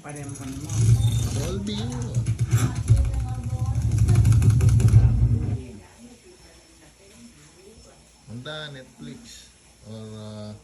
Dolby yun. Punta Netflix or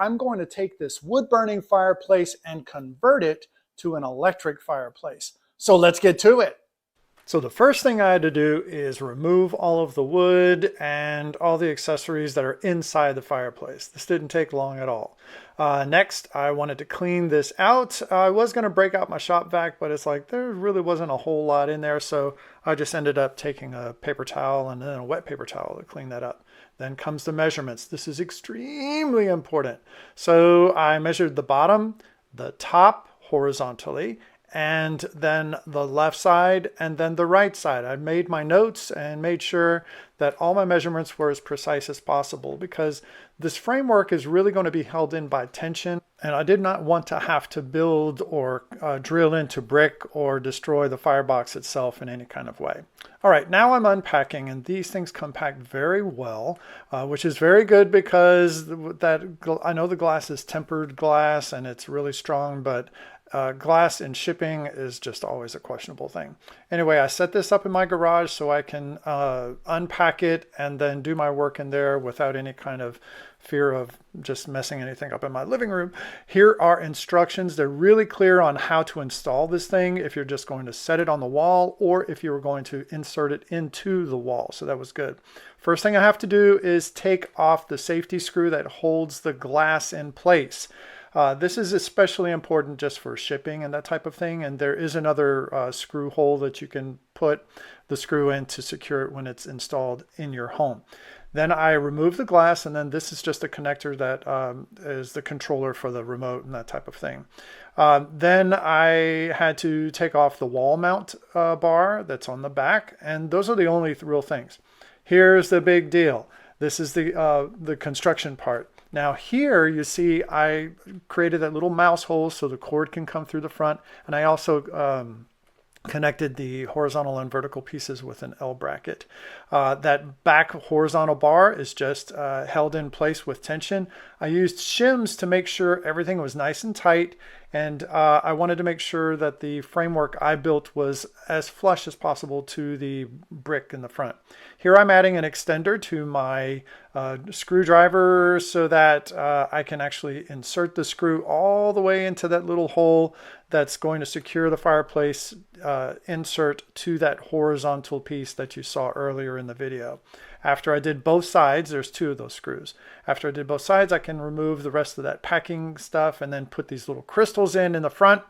I'm going to take this wood-burning fireplace and convert it to an electric fireplace. So let's get to it. So the first thing I had to do is remove all of the wood and all the accessories that are inside the fireplace. This didn't take long at all. Next, I wanted to clean this out. I was going to break out my shop vac, but it's like there really wasn't a whole lot in there, so I just ended up taking a paper towel and then a wet paper towel to clean that up. Then comes the measurements. This is extremely important. So I measured the bottom, the top horizontally, and then the left side, and then the right side. I made my notes and made sure that all my measurements were as precise as possible, because this framework is really going to be held in by tension, and I did not want to have to build or drill into brick or destroy the firebox itself in any kind of way. All right, now I'm unpacking, and these things compact very well, which is very good because I know the glass is tempered glass and it's really strong, but glass in shipping is just always a questionable thing. Anyway, I set this up in my garage so I can unpack it and then do my work in there without any kind of fear of just messing anything up in my living room. Here are instructions. They're really clear on how to install this thing if you're just going to set it on the wall or if you were going to insert it into the wall. So that was good. First thing I have to do is take off the safety screw that holds the glass in place. This is especially important just for shipping and that type of thing. And there is another screw hole that you can put the screw in to secure it when it's installed in your home. Then I remove the glass, and then this is just a connector that is the controller for the remote and that type of thing. Then I had to take off the wall mount bar that's on the back, and those are the only real things. Here's the big deal. This is the construction part. Now here you see I created that little mouse hole so the cord can come through the front, and I also connected the horizontal and vertical pieces with an L bracket. That back horizontal bar is just held in place with tension. I used shims to make sure everything was nice and tight, and I wanted to make sure that the framework I built was as flush as possible to the brick in the front. Here I'm adding an extender to my screwdriver so that I can actually insert the screw all the way into that little hole that's going to secure the fireplace insert to that horizontal piece that you saw earlier in the video. After I did both sides, there's two of those screws. After I did both sides, I can remove the rest of that packing stuff and then put these little crystals in the front.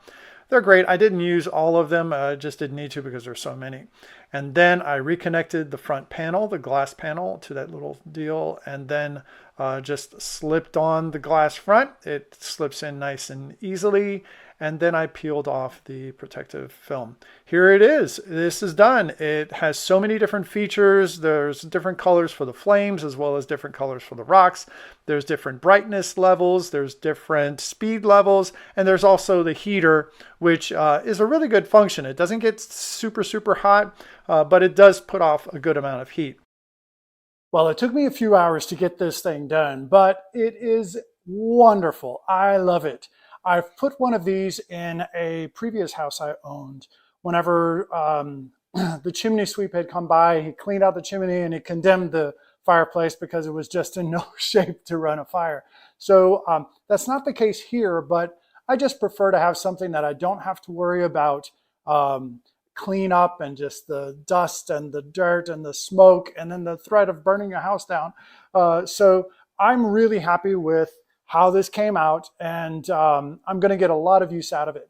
They're great. I didn't use all of them. I just didn't need to because there's so many. And then I reconnected the front panel, the glass panel, to that little deal, and then just slipped on the glass front. It slips in nice and easily. And then I peeled off the protective film. Here it is. This is done. It has so many different features. There's different colors for the flames as well as different colors for the rocks. There's different brightness levels. There's different speed levels. And there's also the heater, which is a really good function. It doesn't get super, super hot, but it does put off a good amount of heat. Well, it took me a few hours to get this thing done, but it is wonderful. I love it. I've put one of these in a previous house I owned. Whenever the chimney sweep had come by, he cleaned out the chimney and he condemned the fireplace because it was just in no shape to run a fire. So that's not the case here, but I just prefer to have something that I don't have to worry about clean up and just the dust and the dirt and the smoke and then the threat of burning a house down. So I'm really happy with how this came out, and I'm going to get a lot of use out of it.